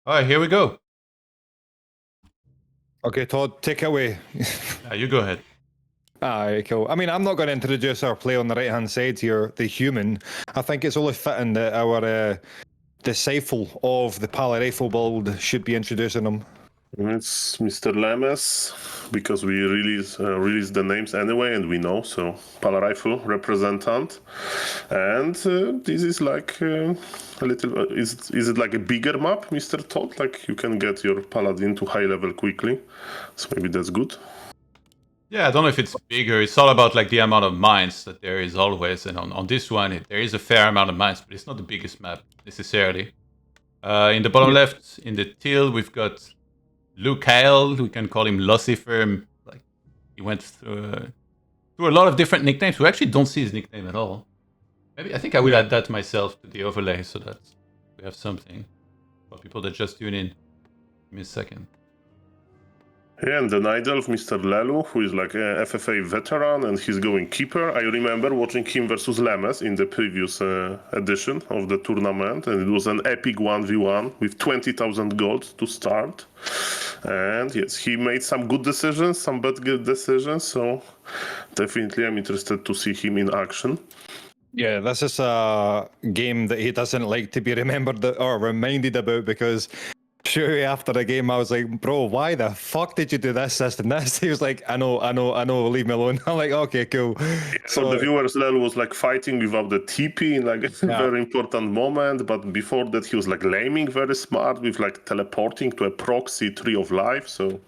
All right, here we go. Okay, Todd, take it away. You go ahead. Alright, cool. I mean, I'm not going to introduce our play on the right-hand side here, the human. I think it's only fitting that our disciple of the Pala Rifle build should be introducing him. It's Mr. Lemes, because we release the names anyway, and we know, so Pala Rifle representant. And this is like a little... is it like a bigger map, Mr. Todd? Like you can get your Paladin to high level quickly, so maybe that's good. Yeah, I don't know if it's bigger. It's all about like the amount of mines that there is always. And on this one, there is a fair amount of mines, but it's not the biggest map necessarily. In the bottom left, in the till, we've got LuChaeL. We can call him Lucifer. Like he went through a lot of different nicknames. We actually don't see his nickname at all. Maybe I think I will add that myself to the overlay so that we have something for people that just tune in. Give me a second. Yeah, and then idol of Mr. Lelu, who is like a FFA veteran, and he's going keeper. I remember watching him versus Lemes in the previous edition of the tournament, and it was an epic 1v1 with 20,000 gold to start. And yes, he made some good decisions, some bad decisions, so definitely I'm interested to see him in action. Yeah, this is a game that he doesn't like to be remembered or reminded about because sure, after the game, I was like, bro, why the fuck did you do this, and this? He was like, I know, leave me alone. I'm like, okay, cool. So the viewers, Lelu was like fighting without the TP in like a very important moment, but before that he was like laming very smart with like teleporting to a proxy tree of life, so...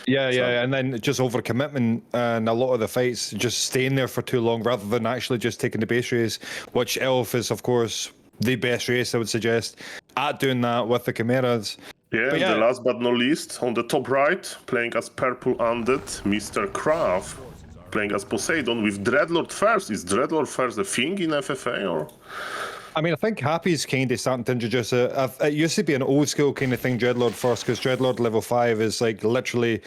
Yeah, and then just overcommitment and a lot of the fights just staying there for too long rather than actually just taking the base race, which Elf is, of course, the best race, I would suggest, at doing that with the Chimeras. Yeah, the last but not least, on the top right, playing as Purple Undead, Mr. KraV, playing as Poseidon with Dreadlord first. Is Dreadlord first a thing in FFA, or...? I mean, I think Happy's kind of starting to introduce it. It used to be an old school kind of thing, Dreadlord first, because Dreadlord level 5 is like literally,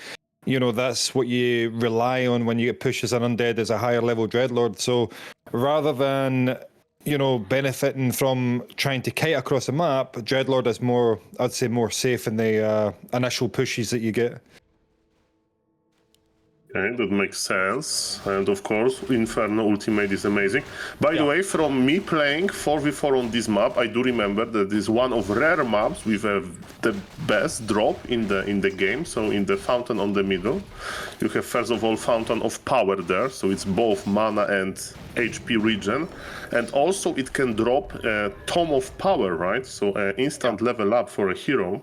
you know, that's what you rely on when you get pushed as an undead as a higher level Dreadlord. So rather than, you know, benefiting from trying to kite across the map, Dreadlord is more, I'd say, more safe in the initial pushes that you get. Okay, that makes sense. And of course, Inferno Ultimate is amazing. By the way, from me playing 4v4 on this map, I do remember that this is one of rare maps with the best drop in the game. So in the fountain on the middle, you have first of all Fountain of Power there. So it's both mana and HP regen. And also it can drop Tome of Power, right? So instant level up for a hero.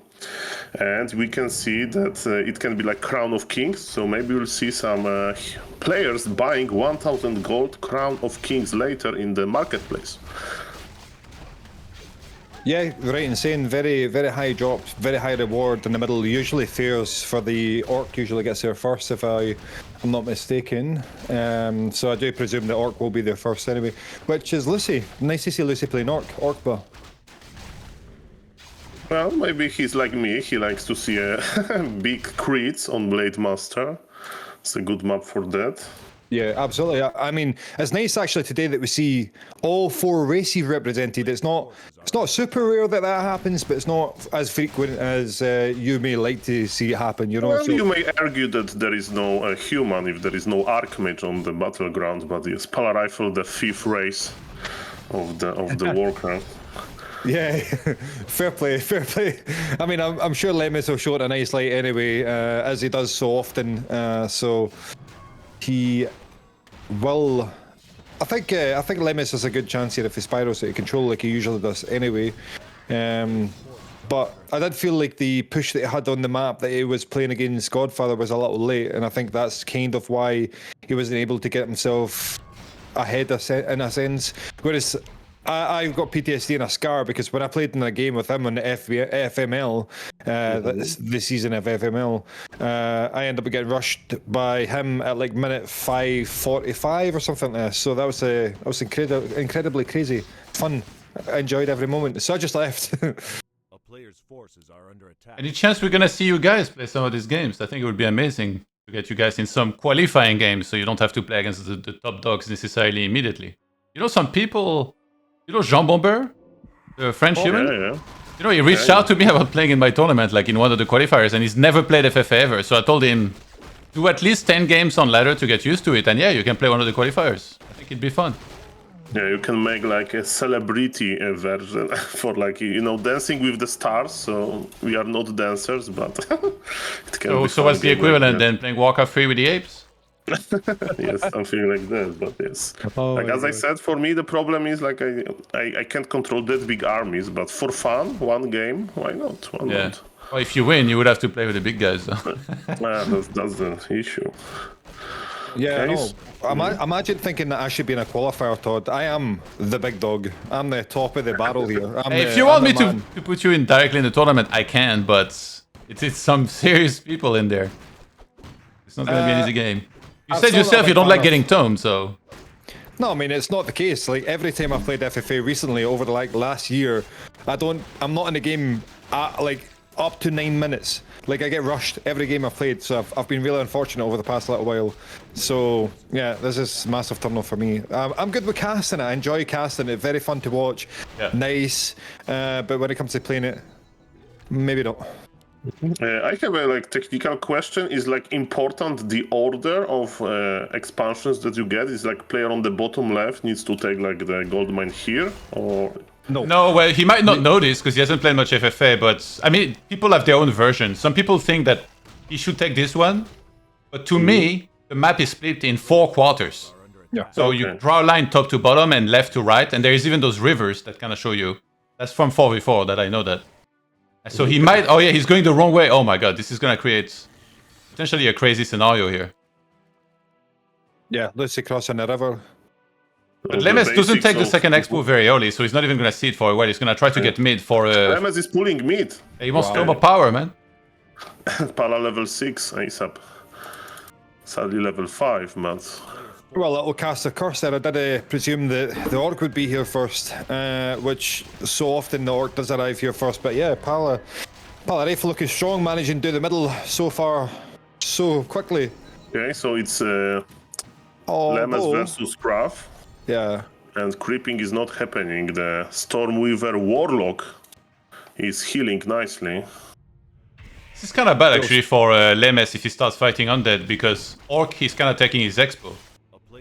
And we can see that it can be like Crown of Kings, so maybe we'll see some players buying 1000 gold Crown of Kings later in the marketplace. Yeah, right, insane. Very, very high drops, very high reward in the middle. Usually fares for the Orc, usually gets there first if I'm not mistaken. So I do presume the Orc will be there first anyway, which is Lucy. Nice to see Lucy playing Orcba. Well, maybe he's like me, he likes to see big crits on Blade Master. It's a good map for that. Yeah, absolutely. I mean, it's nice actually today that we see all 4 races represented. It's not super rare that happens, but it's not as frequent as you may like to see it happen. You know. Well, you may argue that there is no human if there is no Archmage on the battleground, but yes, Pala Rifle, the 5th race of the Warcraft. Yeah, fair play, fair play. I mean, I'm sure Lemes will show it a nice light anyway, as he does so often. So he will. I think Lemes has a good chance here if he spirals out of control like he usually does anyway. But I did feel like the push that he had on the map that he was playing against Godfather was a little late, and I think that's kind of why he wasn't able to get himself ahead in a sense. Whereas I've got PTSD and a scar because when I played in a game with him on the FML, the season of FML, I ended up getting rushed by him at like minute 5:45 or something like that. So that was incredibly crazy, fun. I enjoyed every moment. So I just left. A player's forces are under attack. Any chance we're gonna see you guys play some of these games? I think it would be amazing to get you guys in some qualifying games, so you don't have to play against the top dogs necessarily immediately. You know, some people. You know Jean Bomber, the French human? Yeah. You know, he reached out to me about playing in my tournament, like in one of the qualifiers, and he's never played FFA ever. So I told him, do at least 10 games on ladder to get used to it, and yeah, you can play one of the qualifiers. I think it'd be fun. Yeah, you can make like a celebrity version for like, you know, Dancing with the Stars. So we are not dancers, but it can be So fun what's the game equivalent like then? Playing Warcraft 3 with the apes? that. Yes, something like that. But yes, like as I said, for me the problem is like I can't control that big armies. But for fun, one game, why not? Why Yeah. not? Well, if you win, you would have to play with the big guys, though. That's the issue. Yeah, Okay. no. Imagine thinking that I should be in a qualifier, Todd. I am the big dog. I'm the top of the barrel here. Hey, if you want me to put you in directly in the tournament, I can, but it's some serious people in there. It's not going to be an easy game. You I've said still not yourself you been don't fan like of- getting tomed, so... No, I mean it's not the case. Like every time I've played FFA recently over the like last year, I'm not in the game like up to 9 minutes. Like I get rushed every game I've played, so I've been really unfortunate over the past little while. So yeah, this is massive turn off for me. I'm good with casting it. I enjoy casting it. Very fun to watch. Yeah. Nice. But when it comes to playing it, maybe not. I have a like technical question. Is like important the order of expansions that you get? Is like player on the bottom left needs to take like the gold mine here, or No, well, he might not know this because he hasn't played much FFA, but I mean, people have their own version. Some people think that he should take this one, but to me, the map is split in 4 quarters. Yeah. So you draw a line top to bottom and left to right, and there is even those rivers that kind of show you. That's from 4v4 that I know that. So he might... Oh yeah, he's going the wrong way. Oh my god, this is going to create potentially a crazy scenario here. Yeah, let's say crossing the river. But Lemes doesn't take the second expo very early, so he's not even going to see it for a while. He's going to try to get mid for a... Lemes is pulling mid. He wants turbo power, man. Pala level 6 ASAP. Sadly level 5, but Well, it'll cast a curse there. I did presume that the orc would be here first, which so often the orc does arrive here first. But yeah, Pala Rafe looking strong, managing to do the middle so far so quickly. okay, so it's Lemes versus KraV, Yeah. and creeping is not happening. The Stormweaver Warlock is healing nicely. This is kind of bad actually for Lemes if he starts fighting undead, because Orc, he's kind of taking his expo.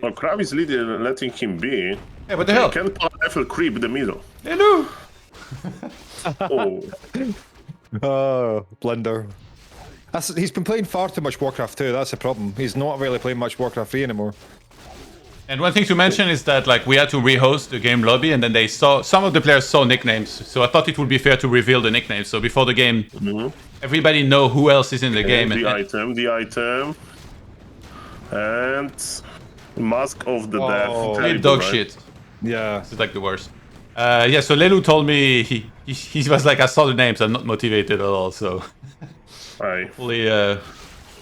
Well, KraV is letting him be. Yeah, what the hell? Can Paladefel creep the middle? Hello! Oh, Oh, blunder. He's been playing far too much Warcraft 2. That's the problem. He's not really playing much Warcraft 3 anymore. And one thing to mention is that like we had to rehost the game lobby, and then they saw some of the players saw nicknames. So I thought it would be fair to reveal the nicknames. So before the game, everybody know who else is in the game. the item, and Mask of the Death. Oh. Terrible, Dog right? shit. Yeah. This is like the worst. Yeah, so Lelu told me he was like, I saw the names, I'm not motivated at all. So Aye. hopefully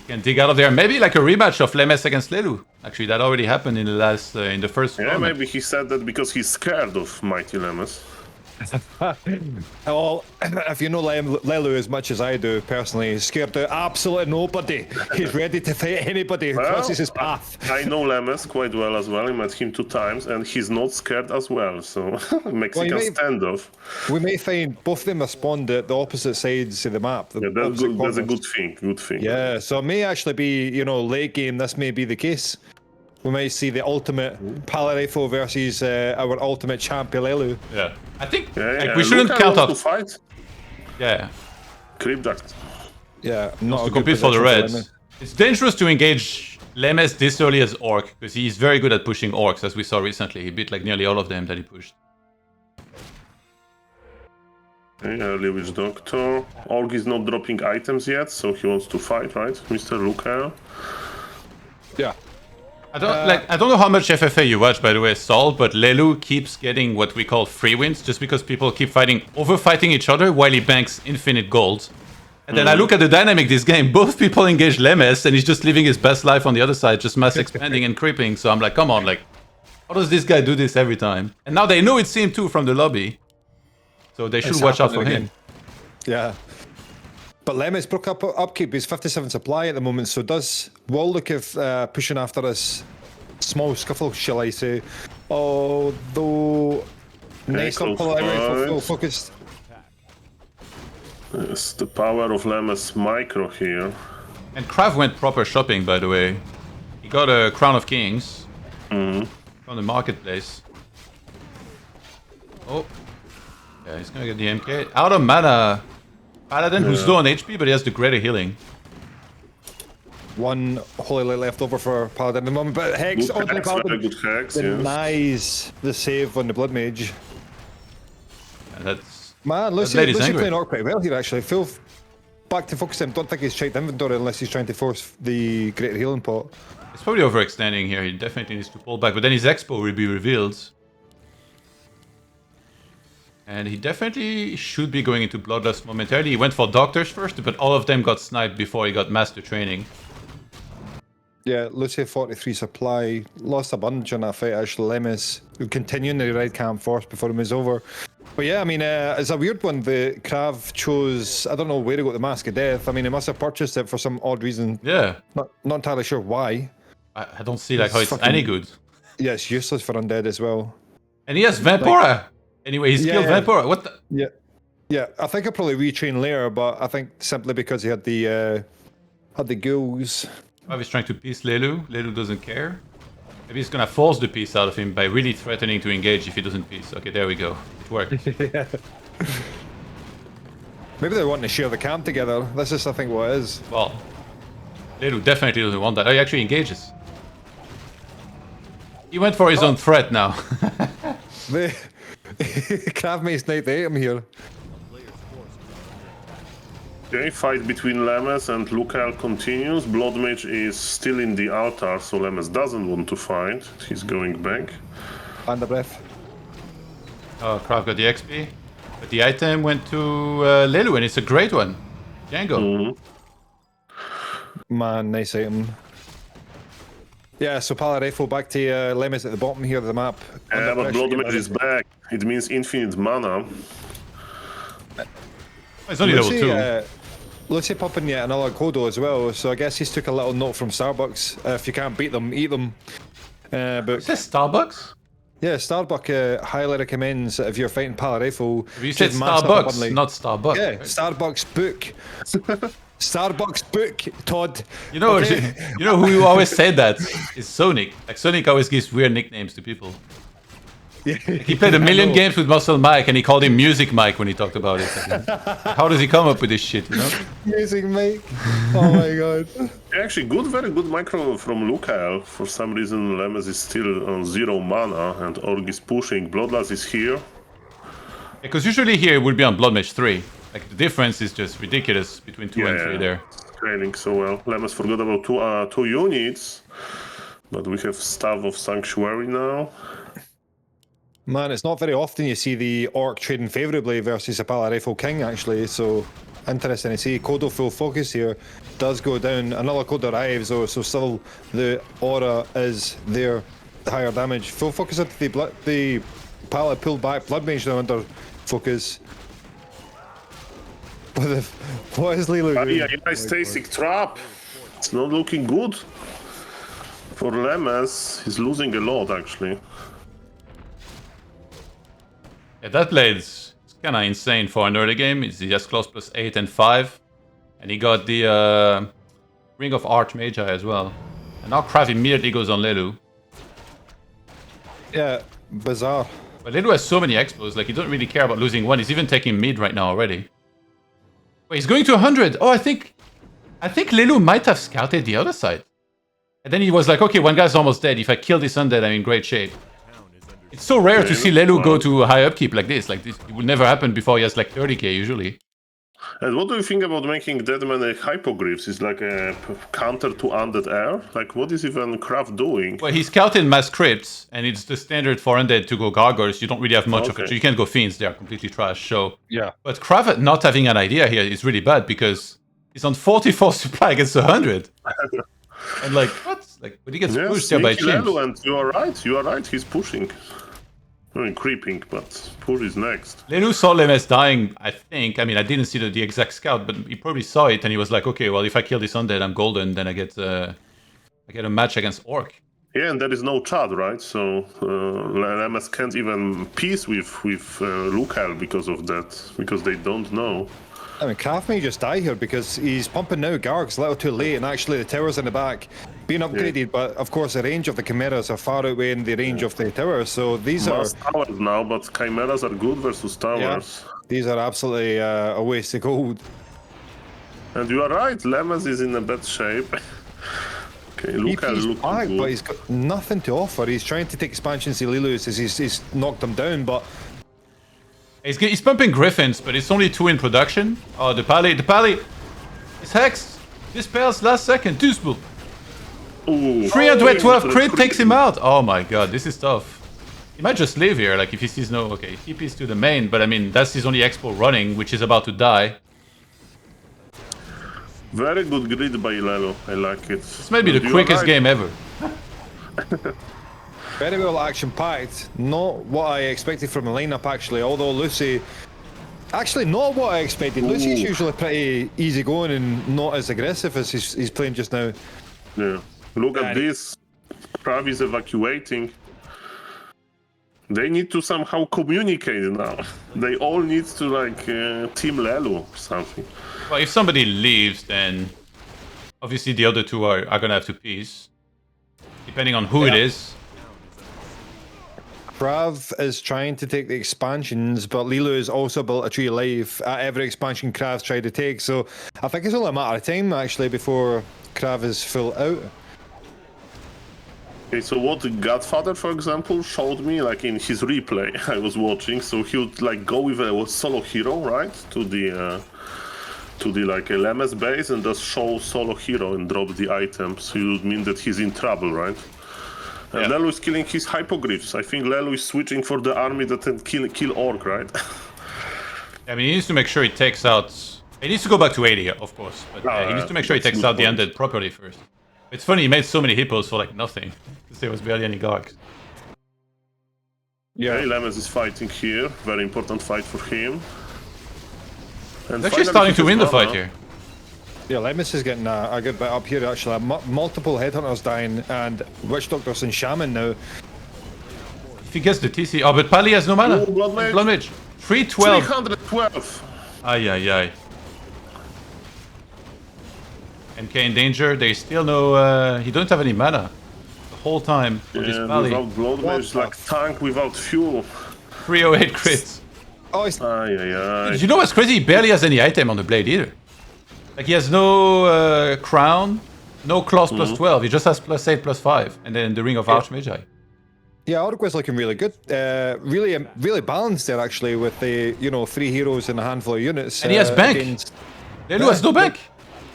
can dig out of there. Maybe like a rematch of Lemes against Lelu. Actually, that already happened in the first Yeah, tournament. maybe he said that because he's scared of Mighty Lemes. Well, if you know Lelu as much as I do personally, he's scared of absolutely nobody. He's ready to fight anybody who crosses his path. I know Lemes quite well as well. I met him 2 times, and he's not scared as well. So Mexican might- standoff. We may find both of them respond at the opposite sides of the map. The Yeah, that's opposite good. That's a corners. good thing. Yeah, so it may actually be, late game, this may be the case. We might see the ultimate Palarifo versus our ultimate champion Lelu. Yeah, I think Yeah, like, yeah. we shouldn't LuChaeL count wants out. to fight. Yeah, Creep Duct. Yeah, not to a good compete for the position Reds. Lelu. It's dangerous to engage Lemes this early as Orc, because he's very good at pushing Orcs, as we saw recently. He beat like nearly all of them that he pushed. Okay, early Witch Doctor. Org is not dropping items yet, so he wants to fight, right, Mr. LuChaeL? Yeah. I don't know how much FFA you watch, by the way, Saul, but Lelu keeps getting what we call free wins just because people keep over-fighting each other while he banks infinite gold. And then I look at the dynamic this game, both people engage Lemes and he's just living his best life on the other side, just mass expanding and creeping. So I'm like, come on, like, how does this guy do this every time? And now they know it's him too from the lobby. So they should It's watch out for happening him. again. Yeah. But Lemes broke up upkeep. He's 57 supply at the moment, so does Waldock pushing after this small scuffle, shall I say. Although nice close up full fight. focused. Yes, the power of Lemes micro here. And KraV went proper shopping, by the way. He got a Crown of Kings from the marketplace. Oh. Yeah, he's gonna get the MK. Out of mana. Paladin, who's low on HP, but he has the greater healing. One Holy Light left over for Paladin at the moment, but Hex Good onto the Hex, very Paladin good Hex, yes. denies the save on the Blood Mage. And that's... Man, Lucy lady's playing angry. Orc pretty well here actually. Full back to focus him. Don't think he's checked inventory unless he's trying to force the greater healing pot. He's probably overextending here. He definitely needs to pull back. But then his expo will be revealed. And he definitely should be going into Bloodlust momentarily. He went for Doctors first, but all of them got sniped before he got Master Training. Yeah, Lucy 43 supply. Lost a bunch on that fight actually. Lemes continuing the red camp force before it was over. But yeah, I mean, it's a weird one. The KraV chose, I don't know where to go to the Mask of Death. I mean, he must have purchased it for some odd reason. Yeah. Not entirely sure why. I don't see like how it's fucking- any good. Yeah, it's useless for undead as well. And he has Vampora! Anyway, he's killed Yeah. Vampora. What the... Yeah. Yeah, I think I'll probably retrain later, but I think simply because he had the ghouls. I was trying to piece Lelu. Lelu doesn't care. Maybe he's gonna force the piece out of him by really threatening to engage if he doesn't piece. Okay, there we go. It worked. Yeah. Maybe they're wanting to share the camp together. That's just, I think, what it is. Well, Lelu definitely doesn't want that. Oh, he actually engages. He went for his own threat now. The KraV may snipe the item here. Okay, fight between Lemes and LuChaeL continues. Blood Mage is still in the altar, so Lemes doesn't want to fight. He's going back. Under breath. Oh, KraV got the XP. But the item went to Lelu, and it's a great one. Django. Man, nice item. Yeah, so Palarefo back to Lemes at the bottom here of the map. Yeah, Under but pressure, Blood Mage is back. It means infinite mana. It's only level 2. Lucy popping yet another Kodo as well, so I guess he's took a little note from Starbucks. If you can't beat them, eat them. But Is this Starbucks? yeah, Starbucks highly recommends that if you're fighting Palarefo. You said Starbucks, not Starbucks. Yeah, right? Starbucks book. Starbucks book, Todd. You know, Okay. you know who always said that? Is Sonic. Like Sonic always gives weird nicknames to people. He played a million games with Muscle Mike, and he called him Music Mike when he talked about it. How does he come up with this shit? You know? Music Mike. Oh my god. Actually, very good micro from LuChaeL. For some reason, Lemes is still on 0 mana, and Org is pushing. Bloodlust is here. Because usually here it would be on Blood Mage 3. Like the difference is just ridiculous between 2 and 3 there. Scaling so well. Lemes forgot about two units, but we have Staff of Sanctuary now. Man, it's not very often you see the Orc trading favourably versus a Palarefo King, actually, so interesting to see. Kodo full focus here does go down. Another Kodo arrives, though, so still the aura is there. Higher damage. Full focus at the Pala pulled back. Blood Mage now under focus. What is Lelu doing? Yeah, Stasic trap. It's not looking good. For Lemes, he's losing a lot, actually. Yeah, that blade is kind of insane for an early game. It's the S-Class plus 8 and 5. And he got the Ring of Archmagi as well. And now KraV immediately goes on Lelu. Yeah, bizarre. But Lelu has so many expos, like he doesn't really care about losing one. He's even taking mid right now already. Wait, he's going to 100! Oh, I think Lelu might have scouted the other side. And then he was like, okay, one guy's almost dead. If I kill this undead, I'm in great shape. It's so rare to see Lelu go to a high upkeep like this. Like this, it would never happen before he has like 30k usually. And what do you think about making that many hypogryphs? It's like a counter to undead air? Like, what is even KraV doing? Well, he's scouted mass crypts, and it's the standard for undead to go gargoyles. You don't really have much of it. So you can't go fiends, they are completely trash. So Yeah. But KraV not having an idea here is really bad because he's on 44 supply against 100. And like, what? Like, but he gets pushed there by sneaky chimps. Lelu, and you are right, he's pushing. I mean, creeping, but push is next. Lelu saw Lemes dying, I think. I mean, I didn't see the exact scout, but he probably saw it and he was like, okay, well, if I kill this undead, I'm golden, then I get a match against Orc. Yeah, and there is no chat, right? So Lemes can't even peace with LuChaeL because of that, because they don't know. I mean, KraV may just die here because he's pumping now Gargs a little too late, and actually the towers in the back being upgraded, but of course the range of the Chimeras are far outweighing the range of the towers, so these Most towers now, but chimeras are good versus towers. these are absolutely a waste of gold. And you are right, Lemes is in a bad shape. Okay, He's look back, good. but he's got nothing to offer. He's trying to take expansions to Lelus as he's knocked him down, but He's pumping Griffins, but it's only 2 in production. Oh, the Pally is hexed. Dispels last second. Deuceball. Ooh. 312 crit takes him out. Oh my god, this is tough. He might just live here, like if he sees no... Okay, TP's to the main, but I mean, that's his only expo running, which is about to die. Very good grid by Lelo, I like it. This might be the quickest game ever. very well action-packed. Not what I expected from the lineup, actually, although Lucy... Actually, not what I expected. Lucy's usually pretty easygoing and not as aggressive as he's playing just now. Yeah. Look at this. KraV is evacuating. They need to somehow communicate now. They all need to like team Lelu or something. Well, if somebody leaves, then obviously the other two are gonna have to piece. Depending on who it is. KraV is trying to take the expansions, but Lilu has also built a tree of life at every expansion KraV's tried to take, so I think it's only a matter of time, actually, before KraV is full out. Okay, so what Godfather, for example, showed me, like in his replay I was watching, so he would like go with a solo hero, right, to the like a Lemes base and just show solo hero and drop the items. It would mean that he's in trouble, right? And Lelu is killing his hypogryphs. I think Lelu is switching for the army that can kill orc, right? I mean, he needs to make sure he takes out... He needs to go back to 80, of course. But he needs to make sure he takes out the undead properly first. It's funny, he made so many hippos for like nothing. Because there was barely any Gargs. Yeah, okay, Lemes is fighting here. Very important fight for him. And he's actually starting to win the fight here. Yeah, Lemes is getting a good bit up here, actually. Multiple Headhunters dying, and Witch Doctors and Shaman now. If he gets the TC... Oh, but Pally has no mana. Ooh, Blood Mage. 312. 312. Ay. MK in danger. There's still no... he don't have any mana. The whole time for this Pally. Without Blood Mage, like tank without fuel. 308 crits. Oh, it's... Ay. You know what's crazy? He barely has any item on the blade either. Like he has no crown, no claws plus 12. He just has plus 8, plus 5, and then the Ring of Archmagi. Yeah, Orgwa's looking really good. Really balanced there, actually, with the 3 heroes and a handful of units. And he has bank. Lelu has no bank.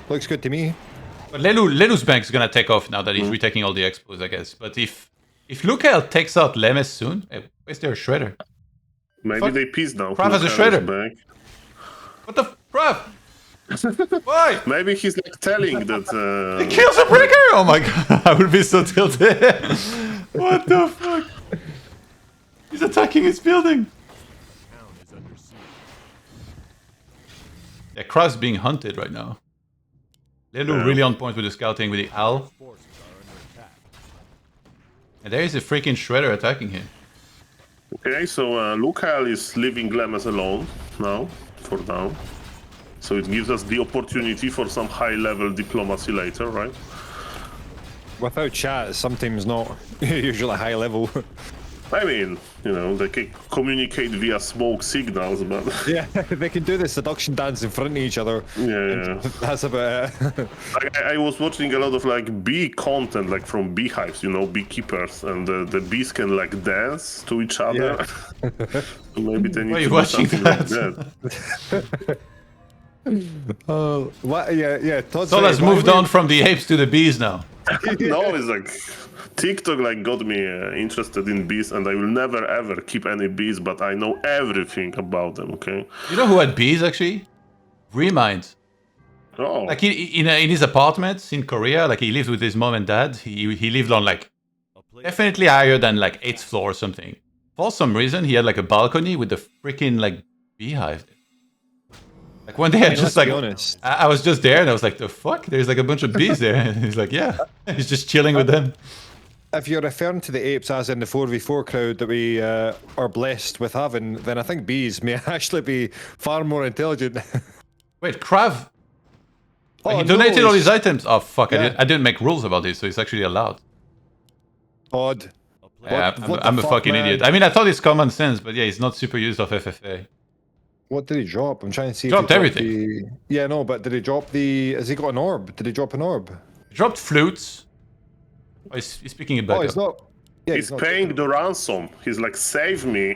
Looks good to me. But Lelu's bank is gonna take off now that he's retaking all the expos, I guess. But if LuChaeL takes out Lemes soon, where's their shredder? Maybe they piece now. KraV has a shredder. What the KraV? Why? Maybe he's like telling that. He kills a breaker! Oh my god, I would be so tilted. What the fuck? He's attacking his building. Yeah, KraV's being hunted right now. Lelu really on point with the scouting with the owl. And there is a freaking shredder attacking him. Okay, so LuChaeL is leaving Lemes alone now for down. So it gives us the opportunity for some high-level diplomacy later, right? Without chat, it's sometimes not usually high level. I mean, they can communicate via smoke signals, but... Yeah, they can do the seduction dance in front of each other. Yeah. That's about it. I was watching a lot of like bee content, like from beehives, beekeepers, and the bees can like dance to each other. Yeah. So maybe they need to do something like that. Yeah. Saul has moved on from the apes to the bees now. No, it's like TikTok like got me interested in bees, and I will never ever keep any bees, but I know everything about them. Okay. You know who had bees actually? Remind. Oh. Like in his apartment in Korea, like he lived with his mom and dad. He lived on like definitely higher than like 8th floor or something. For some reason, he had like a balcony with the freaking like beehive. Like one day, I was just there and I was like, the fuck? There's like a bunch of bees there. And he's like, yeah. He's just chilling with them. If you're referring to the apes as in the 4v4 crowd that we are blessed with having, then I think bees may actually be far more intelligent. Wait, KraV. Oh, He donated no, all his items. Oh fuck! Yeah. I didn't make rules about this, so it's actually allowed. Odd. Yeah, What I'm the a fuck, fucking man? idiot. I mean, I thought it's common sense, but yeah, he's not super used of FFA. What did he drop? I'm trying to see. Dropped if he everything. Yeah, no, but did he drop the? Has he got an orb? Did he drop an orb? He dropped flutes. Oh, he's picking it back Oh, up. he's not. Yeah, He's not paying the ransom. He's like, save me.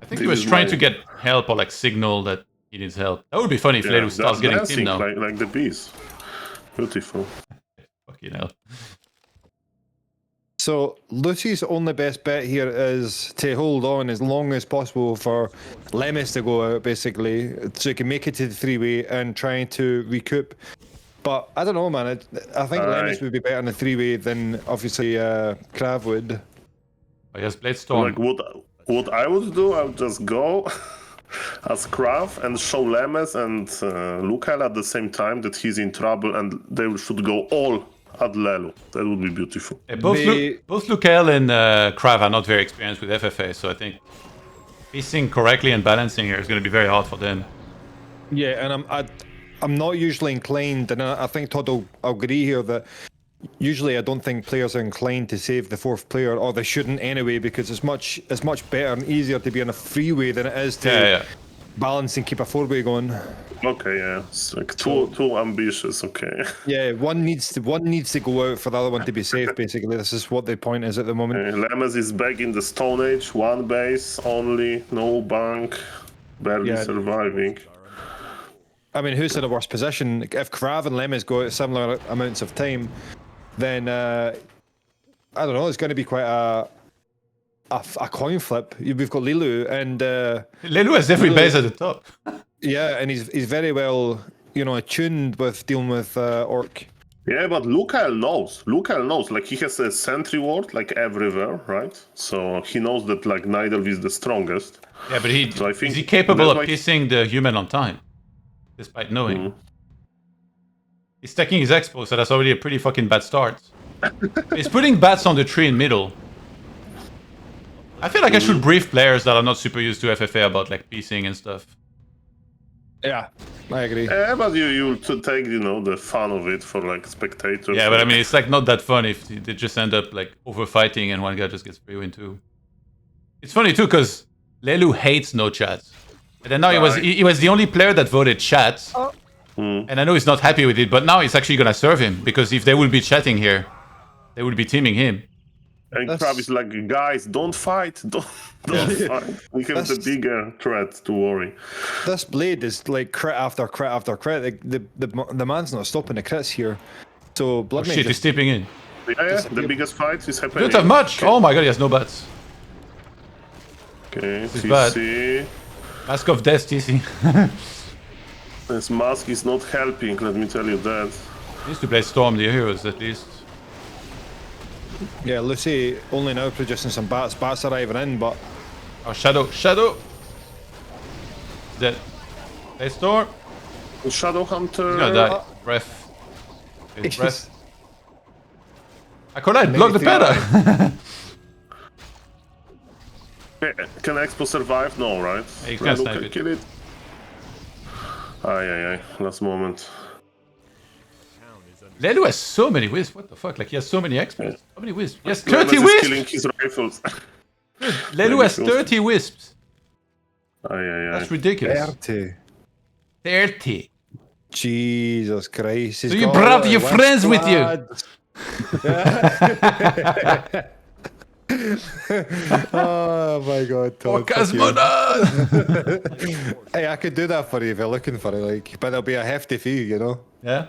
I think he was trying to get help or like signal that he needs help. That would be funny if Yeah, Lelu starts they're getting dancing team now. like the bees. Beautiful. Fucking hell. So Lucy's only best bet here is to hold on as long as possible for Lemes to go out, basically, so he can make it to the three-way and trying to recoup. But I don't know, man. I think Lemes would be better in the three-way than obviously KraV would. Oh, yes, Blade Storm. Like what I would do, I would just go as KraV and show Lemes and LuChaeL at the same time that he's in trouble, and they should go all at Lelu. That would be beautiful. Yeah, both LuChaeL and KraV are not very experienced with FFA, so I think piecing correctly and balancing here is going to be very hard for them. Yeah, and I'm not usually inclined, and I think Todd will agree here that usually I don't think players are inclined to save the fourth player, or they shouldn't anyway, because it's much better and easier to be on a freeway than it is to balance and keep a four-way going. Okay, yeah, it's like too ambitious. Okay. Yeah, one needs to go out for the other one to be safe. Basically, this is what the point is at the moment. Lemes is back in the Stone Age, one base only, no bank, barely surviving. I mean, who's in a worse position? If KraV and Lemes go out similar amounts of time, then I don't know. It's going to be quite a coin flip. We've got Lelu, and Lelu has every base at the top. yeah, and he's very well, attuned with dealing with Orc. Yeah, but LuChaeL knows. LuChaeL knows. Like, he has a sentry ward like everywhere, right? So he knows that like Nidal is the strongest. Yeah, but So I think is he capable of that's why- piecing the human on time, despite knowing? He's stacking his expo, so that's already a pretty fucking bad start. He's putting bats on the tree in middle. I feel like I should brief players that are not super used to FFA about like piecing and stuff. Yeah, I agree. Yeah, but you to take the fun of it for like spectators. Yeah, but I mean it's like not that fun if they just end up like over fighting and one guy just gets free win too. It's funny too because Lelu hates no chats, and then now he was the only player that voted chats, and I know he's not happy with it, but now it's actually gonna serve him because if they would be chatting here, they would be teaming him. And KraV is like, guys, don't fight, don't fight. We have the bigger threat to worry. This blade is like crit after crit after crit. Like, the man's not stopping the crits here. So Blood Shit, he's stepping in. Yeah, the biggest fight is You happening. don't have much. Oh my god, he has no bats. Okay, is bad. TC. Mask of Death, TC. This mask is not helping, let me tell you that. He needs to play Storm the heroes at least. Yeah, Lucy only now producing some bats. Bats arriving in, but Oh, Shadow. Dead. Play Storm. Shadow Hunter. He's gonna die. Breath. His breath. I collide. Block the peta. Can Expo survive? No, right? Yeah, you can't Lelu snipe can it. kill it. Aye. Last moment. Lelu has so many wisps. What the fuck? Like he has so many experts. How many wisps? He has Lemes 30 is wisps. killing his rifles. Lelu has 30 wisps. Aye. That's ridiculous. 30. Jesus Christ. So you brought your friends with you. Oh my god, Todd. Hey, I could do that for you if you're looking for it, like, but there'll be a hefty fee, Yeah.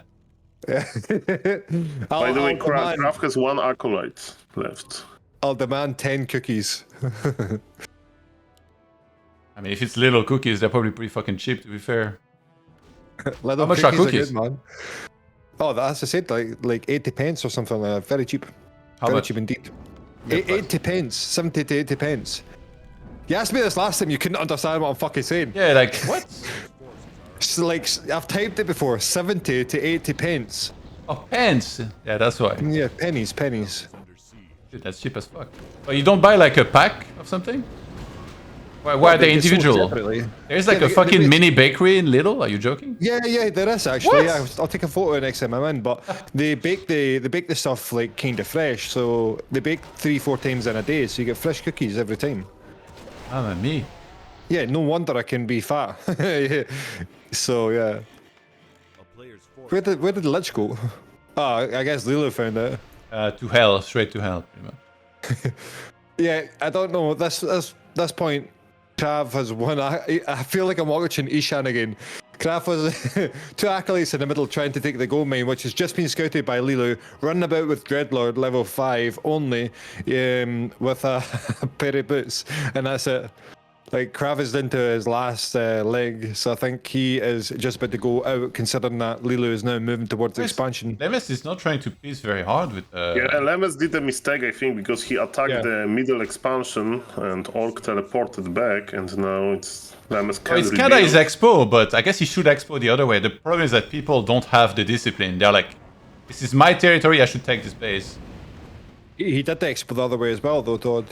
By the way, KraV has one acolyte left. I'll demand 10 cookies. I mean, if it's little cookies, they're probably pretty fucking cheap, to be fair. Little How much are cookies? good, man. Oh, as I said, like 80 pence or something like that. Very cheap. How Very much? cheap indeed. 80 pence. 70 to 80 pence. You asked me this last time, you couldn't understand what I'm fucking saying. Yeah, like, what? So, like, I've typed it before. 70 to 80 pence. Oh, pence. Yeah, that's why. Yeah, pennies. Dude, that's cheap as fuck. But you don't buy like a pack of something? Why are they They sold individual? separately. There's like Yeah, a fucking they- mini bakery in Lidl. Are you joking? Yeah, there is actually. What? Yeah, I'll take a photo next time I'm in. But they bake the stuff like kind of fresh, so they bake 3-4 times in a day, so you get fresh cookies every time. Ah, me. Yeah, no wonder I can be fat. So yeah, A player's force where did Lich go? Oh, I guess Lulu found it. To hell, straight to hell, pretty much. Yeah, I don't know. This point, KraV has won. I feel like I'm watching Ishan again. KraV was 2 acolytes in the middle trying to take the gold mine, which has just been scouted by Lilu, running about with Dreadlord level 5 only, with a pair of boots, and that's it. Like, KraV is into his last leg, so I think he is just about to go out, considering that Lilu is now moving towards expansion. Lemes is not trying to piece very hard with. Yeah, Lemes did a mistake, I think, because he attacked Yeah. the middle expansion and Orc teleported back, and now it's Lemes Oh, can it's kinda his rebuild. expo, but I guess he should expo the other way. The problem is that people don't have the discipline. They're like, this is my territory, I should take this base. He did the expo the other way as well, though, Todd.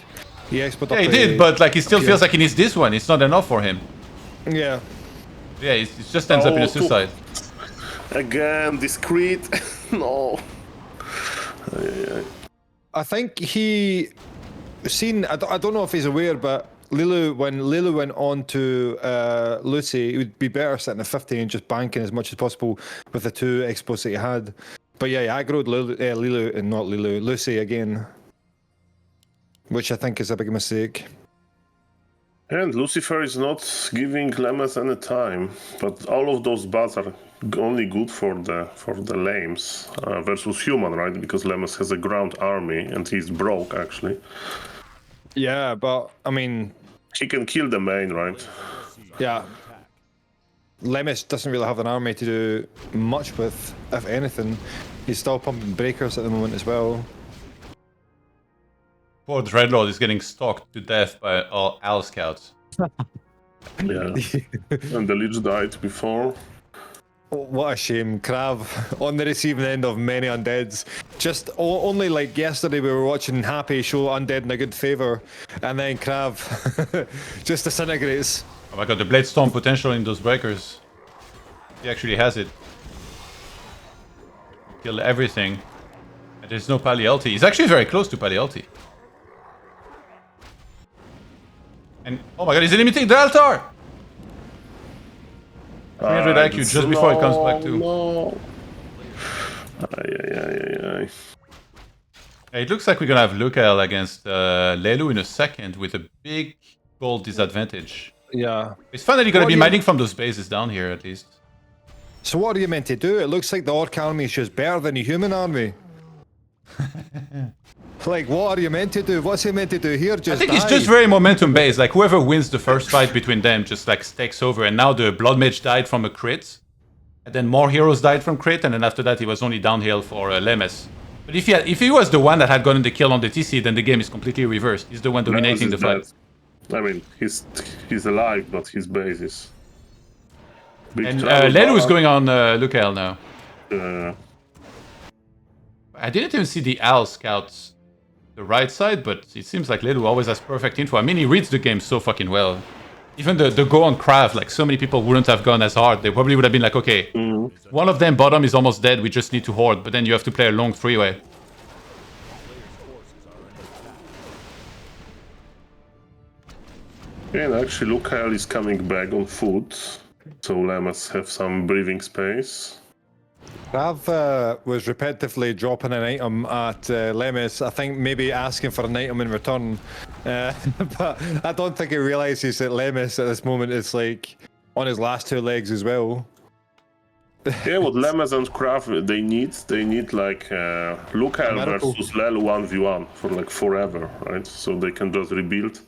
He expoed Yeah, up he the- did, but like he still up feels here. like he needs this one. It's not enough for him. Yeah. Yeah, it just ends up in Oh, a suicide. Again, discreet. No. I think he seen. I don't know if he's aware, but when Lilu went on to Lucy, it would be better sitting at 50 and just banking as much as possible with the 2 expos that he had. But yeah, he aggroed Lilu and not Lilu, Lucy again, which I think is a big mistake. And Lucifer is not giving Lemes any time, but all of those bats are only good for the Lemes versus human, right? Because Lemes has a ground army and he's broke actually. Yeah, but I mean, He can kill the main, right? yeah, Lemes doesn't really have an army to do much with, if anything. He's still pumping breakers at the moment as well. Poor Dreadlord is getting stalked to death by all Owl Scouts. Yeah. And the Lich died before. What a shame. KraV on the receiving end of many undeads. Just only like yesterday we were watching Happy show Undead in a good favour, and then KraV just disintegrates. Oh my god, the Blade Storm potential in those breakers. He actually has it. Kill everything. And there's no Palialti. He's actually very close to Palialti. And oh my god, he's eliminating the altar! 300 IQ just before it comes back too. No. Ay. It looks like we're gonna have LuChaeL against Lelu in a second with a big gold disadvantage. Yeah. It's finally gonna What be do you- mining from those bases down here at least. So what are you meant to do? It looks like the Orc army is just better than the human army. Like, what are you meant to do? What's he meant to do here? Just I think it's die? just very momentum based. Like whoever wins the first fight between them just like takes over. And now the Blood Mage died from a crit, and then more heroes died from crit, and then after that he was only downhill for Lemes. But if he was the one that had gotten the kill on the TC, then the game is completely reversed. He's the one dominating the fight. I mean, he's alive, but his base is big And trouble. Lelu is going on LuChaeL now. Uh, I didn't even see the Owl Scouts the right side, but it seems like Lelu always has perfect info. I mean, he reads the game so fucking well. Even the go on KraV, like so many people wouldn't have gone as hard. They probably would have been like, okay, one of them bottom is almost dead, we just need to hoard, but then you have to play a long 3-way. and actually, LuChaeL is coming back on foot, so Lemes have some breathing space. KraV was repetitively dropping an item at Lemes. I think maybe asking for an item in return. But I don't think he realizes that Lemes at this moment is like on his last 2 legs as well. Yeah, what Lemes and KraV they need like LuChaeL Miracle. versus Lelu 1v1 for like forever, right? So they can just rebuild.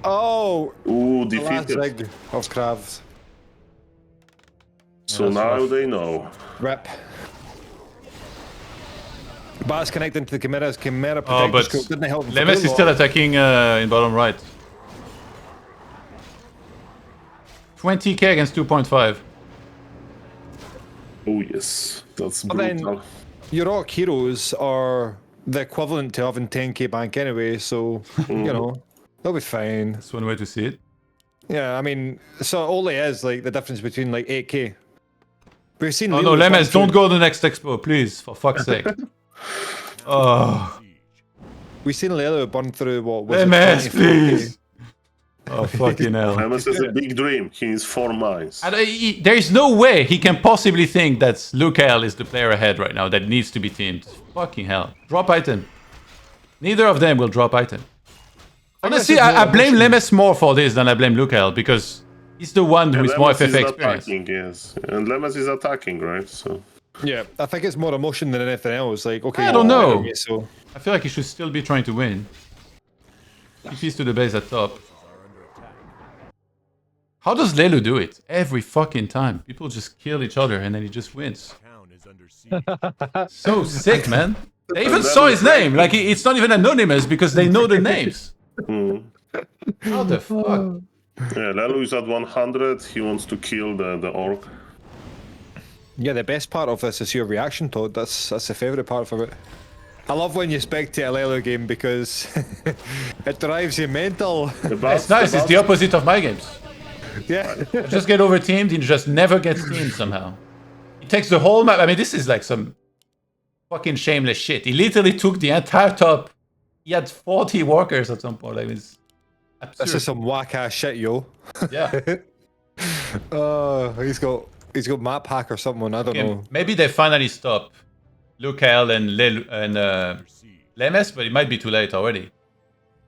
Oh, Ooh, the last defeated. leg of KraV. So that's now rough. they know. Rip. Bats connecting to the Chimera's Chimera Oh, protector but scope didn't help him for Lemes too is still long. attacking in bottom right. 20k against 2.5. Oh yes, that's But then- brutal. Your Orc heroes are the equivalent to having 10k bank anyway, so, you know, They'll be fine. That's one way to see it. Yeah, I mean, so all it is like the difference between like 8k. We've seen. Oh no, Lelu burn Lemes, don't through- go to the next expo, please, for fuck's sake. Oh, We've seen Lelu burn through what was it, Lemes, 24K? please. Oh fucking hell. Lemes has a big dream. He needs 4 mines. And there is no way he can possibly think that LuChaeL is the player ahead right now that needs to be teamed. Fucking hell. Drop item. Neither of them will drop item. Honestly, I blame Lemes more for this than I blame LuChaeL because he's the one who is more Lemes FFA experienced. attacking, yes. And Lemes is attacking, right? So Yeah, I think it's more emotion than anything else. Like, okay, I don't you're know. enemy, so I feel like he should still be trying to win. TP's to the base at top. How does Lelu do it? Every fucking time. People just kill each other and then he just wins. Town is under siege. So sick, man. They even saw his name. Like, it's not even anonymous because they know the names. How the fuck? yeah, Lelu is at 100. He wants to kill the orc. yeah, the best part of this is your reaction, Todd. That's the favorite part of it. I love when you spectate a Lelu game because it drives you mental. It's nice. It's the opposite of my games. Yeah. I just get over teamed. He just never gets teamed somehow. He takes the whole map. I mean, this is like some fucking shameless shit. He literally took the entire top. He had 40 walkers at some point. Like, it's absurd. This is some whack ass shit, yo. Yeah. He's got map hack or something. I don't know. Maybe they finally stop LuChaeL and Lemes, but it might be too late already.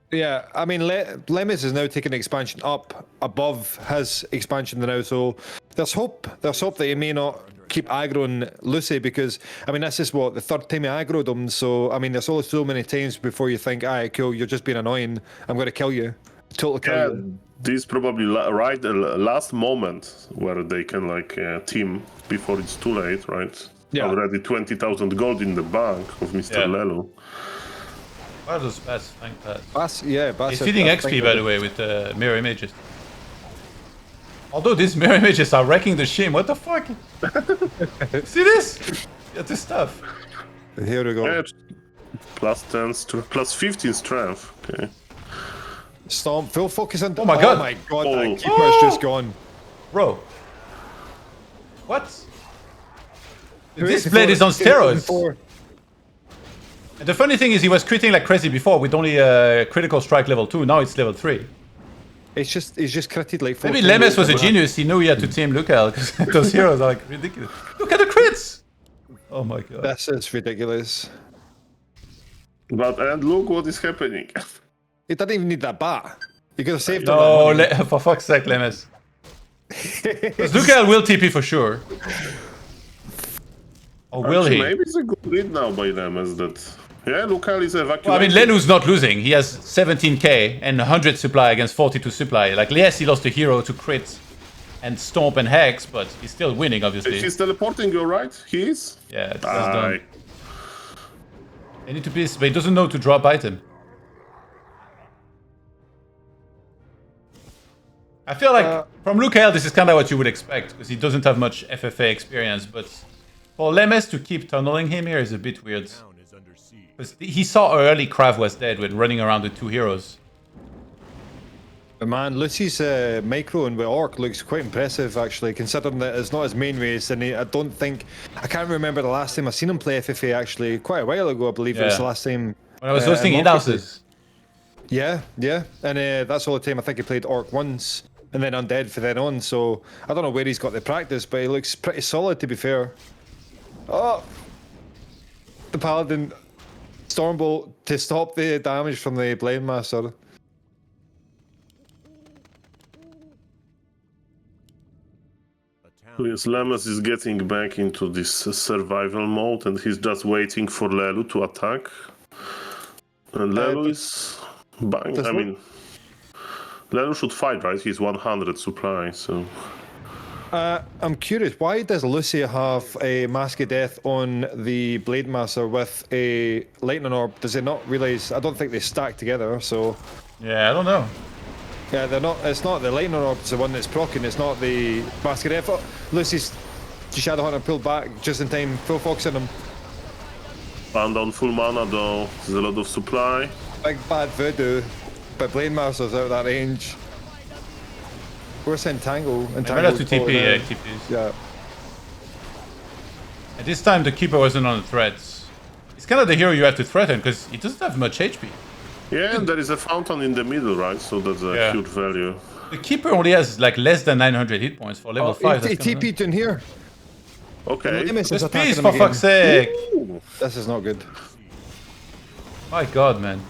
Yeah, I mean, Lemes is now taking expansion up above his expansion now, so there's hope. There's hope that he may not keep aggroing Lucy because, I mean, this is what, the third time he aggroed him, so, I mean, there's only so many times before you think, alright, cool, you're just being annoying, I'm going to kill you. Totally kill Yeah, you. this is probably right the last moment where they can like team before it's too late, right? Yeah. Already 20,000 gold in the bank of Mr. Yeah. Lelu. What are those bats? Thank that. Bass He's feeding XP, by the way, with mirror images. Although these mirror images are wrecking the shim. What the fuck? See this? Get this stuff. Here we go. Yeah, plus 10, plus 15 strength. Okay. Stomp, full focus on. Oh my god. Oh my god, Oh. that keeper's just gone. Bro. What? Who This it blade before? is on Who it steroids. before? And the funny thing is he was critting like crazy before with only critical strike level 2. Now it's level 3. He's just critted like 14. Maybe Lemes was a genius. He knew he had to team LuChaeL because those heroes are like ridiculous. Look at the crits! Oh my god. This is ridiculous. But and look what is happening. He didn't even need that bat. You could have saved No, him. that money. for fuck's sake, Lemes. Because LuChaeL will TP for sure. Or will Actually, he? Maybe it's a good read now by Lemes that. Yeah, LuChaeL is evacuating. Well, I mean, Lelu's not losing. He has 17k and 100 supply against 42 supply. Like, yes, he lost a hero to crit and stomp and hex, but he's still winning, obviously. He's teleporting, you're right? He is? Yeah, that's Aye. done. They need to be, but he doesn't know to drop item. I feel like from LuChaeL, this is kind of what you would expect because he doesn't have much FFA experience. But for Lemes to keep tunneling him here is a bit weird. Town is under siege. Because he saw early KraV was dead with running around with 2 heroes. But man, Lucy's micro and with Orc looks quite impressive actually, considering that it's not his main race. And I can't remember the last time I seen him play FFA actually. Quite a while ago, I believe it was Yeah. the last time. When I was hosting in in-houses. Yeah, and that's all the time I think he played Orc once, and then Undead for then on. So I don't know where he's got the practice, but he looks pretty solid to be fair. Oh, the Paladin Stormbolt to stop the damage from the Blade Master. A town Yes, Lemes is getting back into this survival mode and he's just waiting for Lelu to attack. And Lelu is bang. does I not- mean, Lelu should fight, right? He's 100 supply, so. I'm curious, why does Lucy have a Mask of Death on the Blade Master with a Lightning Orb? Does he not realise? I don't think they stack together, so. Yeah, I don't know. Yeah, they're not. It's not the Lightning Orb, it's the one that's proccing, it's not the Mask of Death. Oh, Lucy's Shadow Hunter pulled back just in time, full focus on him. And on full mana though, there's a lot of supply. Big bad voodoo. but Blade Master's out of that range. Where's Entangle? I better to TP, yeah, TPs. Yeah. At this time, the Keeper wasn't on the threats. It's kind of the hero you have to threaten, because he doesn't have much HP. Yeah, and there is a fountain in the middle, right? So that's a huge value. The Keeper only has like less than 900 hit points for level 5. He TP'd in here. Okay. Lemes is Just attacking peace, him for again. fuck's sake! Ooh. This is not good. My god, man.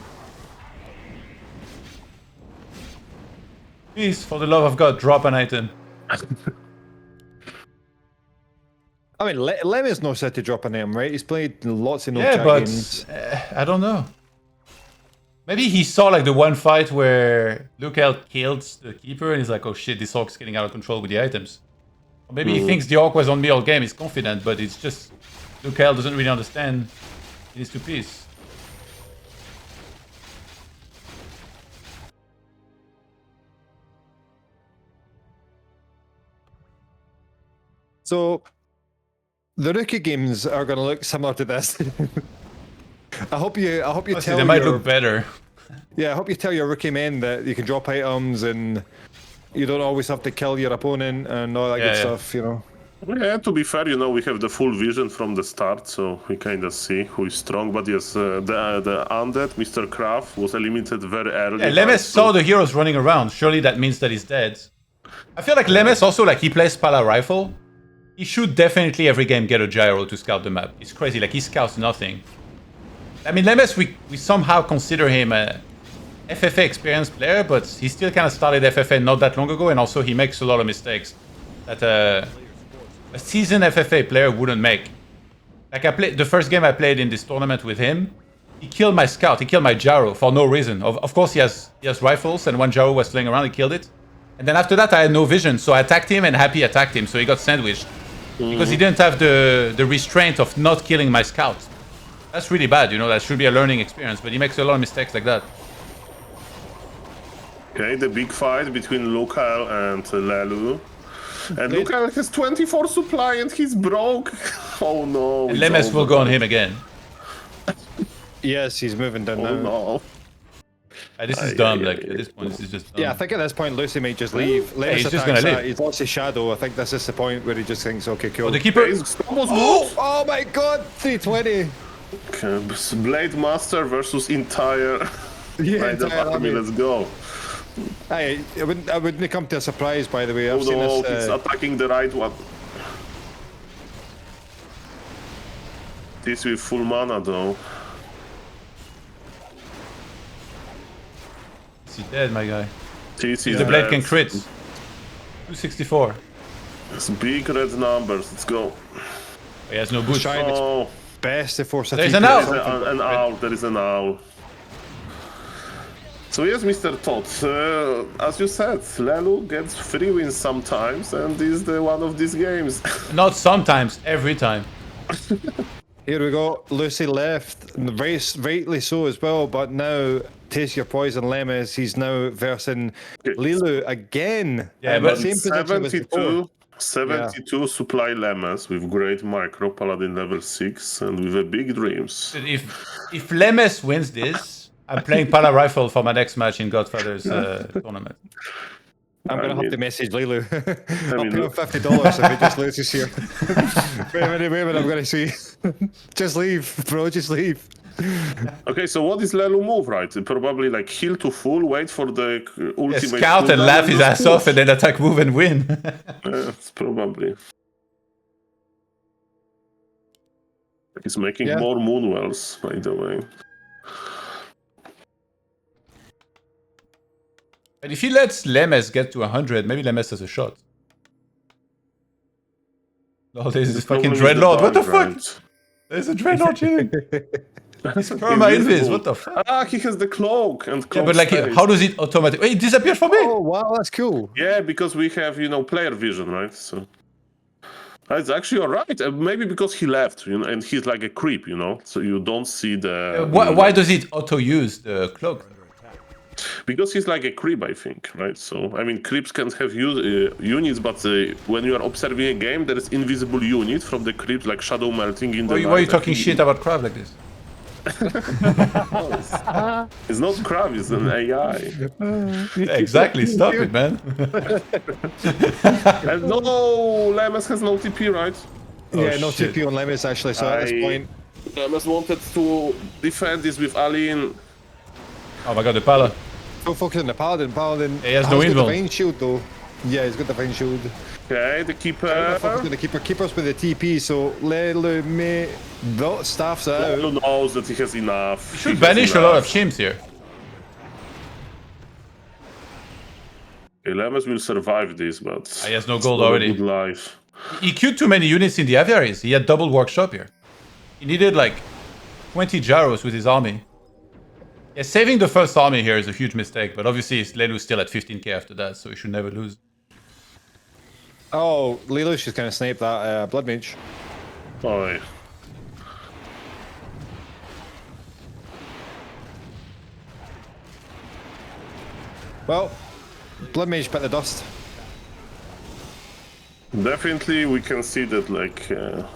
Please, for the love of God, drop an item. I mean, Lemes knows how to drop an M, right? He's played lots of no Yeah, chat but games. I don't know. Maybe he saw like the one fight where LuChaeL killed the Keeper and he's like, oh shit, this Orc's getting out of control with the items. Or maybe he thinks the Orc was on me all game, he's confident, but it's just LuChaeL doesn't really understand. He needs to peace. So, the rookie games are going to look similar to this. I hope you Honestly, tell they might your, look better. yeah, I hope you tell your rookie men that you can drop items and you don't always have to kill your opponent and all that good stuff, you know. Yeah, to be fair, you know, we have the full vision from the start, so we kind of see who is strong. But yes, the undead, Mr. KraV, was eliminated very early. Yeah, Lemes saw the heroes running around. Surely that means that he's dead. I feel like Lemes also, like, he plays Pala Rifle. He should definitely every game get a gyro to scout the map. It's crazy, like, he scouts nothing. I mean, Lemes, we somehow consider him a FFA experienced player, but he still kind of started FFA not that long ago, and also he makes a lot of mistakes that a seasoned FFA player wouldn't make. Like, the first game I played in this tournament with him, he killed my scout, he killed my gyro for no reason. Of course, he has rifles, and one gyro was flying around, he killed it. And then after that, I had no vision, so I attacked him, and Happy attacked him, so he got sandwiched. Because he didn't have the restraint of not killing my scout. That's really bad, you know, that should be a learning experience, but he makes a lot of mistakes like that. Okay, the big fight between LuChaeL and Lelu. And LuChaeL has 24 supply and he's broke. Oh no. And Lemes will go on him again. Yes, he's moving down now. No. This is dumb, like, at this point, this is just dumb. Yeah, I think at this point Lucy might just leave. Lemes he's just gonna leave. He's lost his shadow. I think this is the point where he just thinks, okay, cool. Oh, the Keeper... Oh my god, 320! Okay, Blade Master versus entire... Yeah, entire army, let's go. Hey, it wouldn't come to a surprise, by the way. I've Oh seen no, this. he's attacking the right one. This with full mana though. Is he dead, my guy? This If is the blade dead. can crit. 264. It's big red numbers, let's go. He has no boots. Trying its Oh, best to force a There's TP. an owl. there is an owl, there is an owl. So yes, Mr. ToD, as you said, Lelu gets free wins sometimes, and is the one of these games. Not sometimes, every time. Here we go. Lucy left, and rightly so as well. But now, taste your poison, Lemes. He's now versing Lelu again. Yeah, in but the same position as before. 72 supply Lemes with great micro paladin level 6 and with a big dreams. If Lemes wins this, I'm playing Pala Rifle for my next match in Godfather's tournament. I'm going to I mean- have to message Lelu. I'll mean, pay him look- $50 if he just loses here. wait a minute, I'm going to see. Just leave, bro, just leave. Okay, so what is Lelu move, right? Probably like heal to full, wait for the ultimate. Scout and cooldown laugh his just ass push. off and then attack, move and win. Yeah, it's probably. He's making Yeah. more moonwells, by the way. But if he lets Lemes get to 100, maybe Lemes has a shot. Oh, there's this fucking Problem is the Dreadlord. What the dog, fuck? right? There's a Dreadlord chilling. Perma invis. What the fuck? Ah, he has the cloak and Yeah, cloak but like, stays. how does it automatically? Wait, it disappeared for me. Oh, wow, that's cool. Yeah, because we have, you know, player vision, right? So it's actually alright. Maybe because he left, you know, and he's like a creep, you know, so you don't see the. Why does it auto use the cloak? Because he's like a creep, I think, right? So I mean, creeps can have units, but when you are observing a game, there is invisible unit from the creeps, like shadow melting in the. Why are you night, talking and shit about KraV like this? It's not KraV, it's an AI. Yeah, exactly. Stop it, man. And no, Lemes has no TP, right? Yeah, no shit. TP on Lemes actually. So at this point, Lemes wanted to defend this with Alien. Oh my god, the pala. don't focus on the Paladin. Paladin He has no got invul. Divine Shield though. Yeah, he's got Divine Shield. Okay, the Focus keeper. on the keeper. Keep us with the TP. So Leluaami staffs out. Lelu knows that he has enough. He Should has banish a lot of enough. chimps here. Okay, Lemes will survive this, but He has no it's gold not a already. Good life. He queued too many units in the aviaries. He had double workshop here. He needed like 20 gyros with his army. Yeah, saving the first army here is a huge mistake, but obviously Lelu's still at 15k after that, so he should never lose. Oh, Lelouch just kind of sniped that Blood Mage. Oh, yeah. Well, Blood Mage bit the dust. Definitely, we can see that like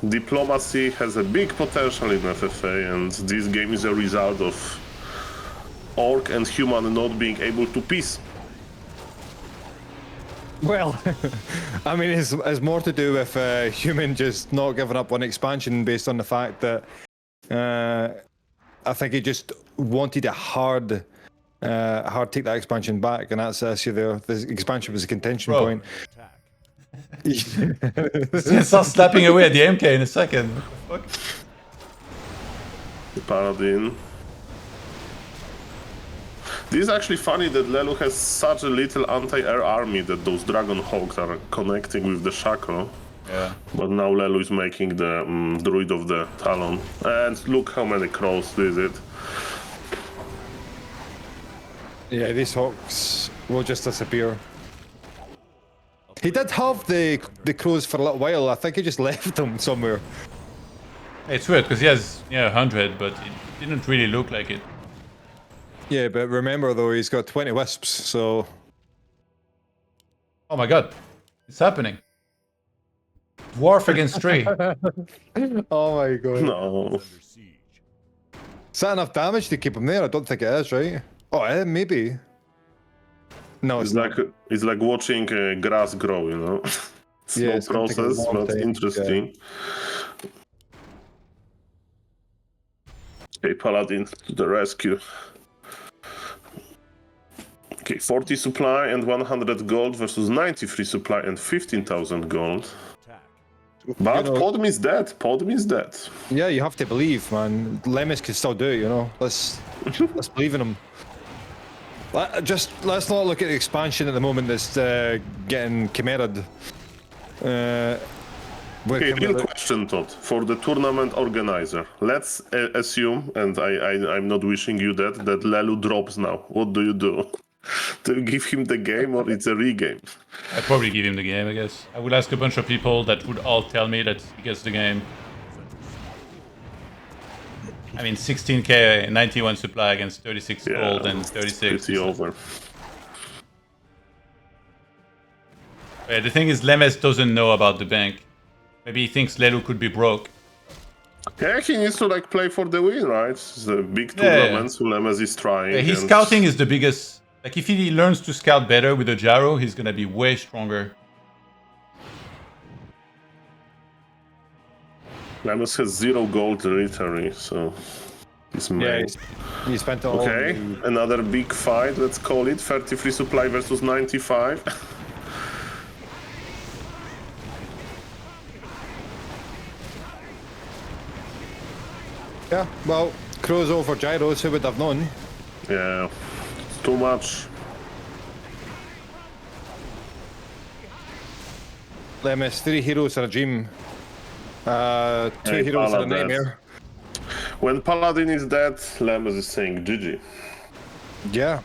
diplomacy has a big potential in FFA, and this game is a result of orc and human not being able to peace. Well, I mean, it's more to do with human just not giving up on expansion based on the fact that I think he just wanted a hard take that expansion back, and that's the issue there. The expansion was a contention Bro. point. He'll start slapping away at the MK in a second. What the fuck? The Paladin. This is actually funny that Lelu has such a little anti-air army that those Dragon Hawks are connecting with the Shaco. Yeah. But now Lelu is making the Druid of the Talon. And look how many crows this is. Yeah, these hawks will just disappear. He did have the crows for a little while. I think he just left them somewhere. It's weird because he has 100, but it didn't really look like it. Yeah, but remember though, he's got 20 wisps, so... Oh my god, it's happening. Dwarf against tree. Oh my god. No. Under siege. Is that enough damage to keep him there? I don't think it is, right? Oh, maybe. No, it's not. It's like watching grass grow, you know? Slow Yeah, it's gonna take a process, long but time, interesting. Okay, Paladin to the rescue. Okay, 40 supply and 100 gold versus 93 supply and 15,000 gold. Attack. But You know- Podm is dead. Podm is dead. Yeah, you have to believe, man. Lemes can still do it, you know? Let's believe in him. Let's not look at the expansion at the moment that's getting committed. Okay, real question, Todd, for the tournament organizer. Let's assume, and I'm not wishing you that Lelu drops now. What do you do? Do you give him the game or it's a regame? I'd probably give him the game, I guess. I would ask a bunch of people that would all tell me that he gets the game. I mean, 16k, 91 supply against 36 gold and 36. Pretty over. The thing is, Lemes doesn't know about the bank. Maybe he thinks Lelu could be broke. Yeah, he needs to like play for the win, right? It's a big tournament, so Lemes is trying. His and- scouting is the biggest. Like, if he learns to scout better with a gyro, he's gonna be way stronger. Lemes has 0 gold literally, so he's Yeah, made. he spent it all. Okay, another big fight, let's call it. 33 supply versus 95. Yeah, well, crows over gyros, who would have known? Yeah, it's too much. Lemes, 3 heroes and a dream. 2 Hey, heroes and a Paladin. nightmare. When Paladin is dead, Lemes is saying GG. Yeah,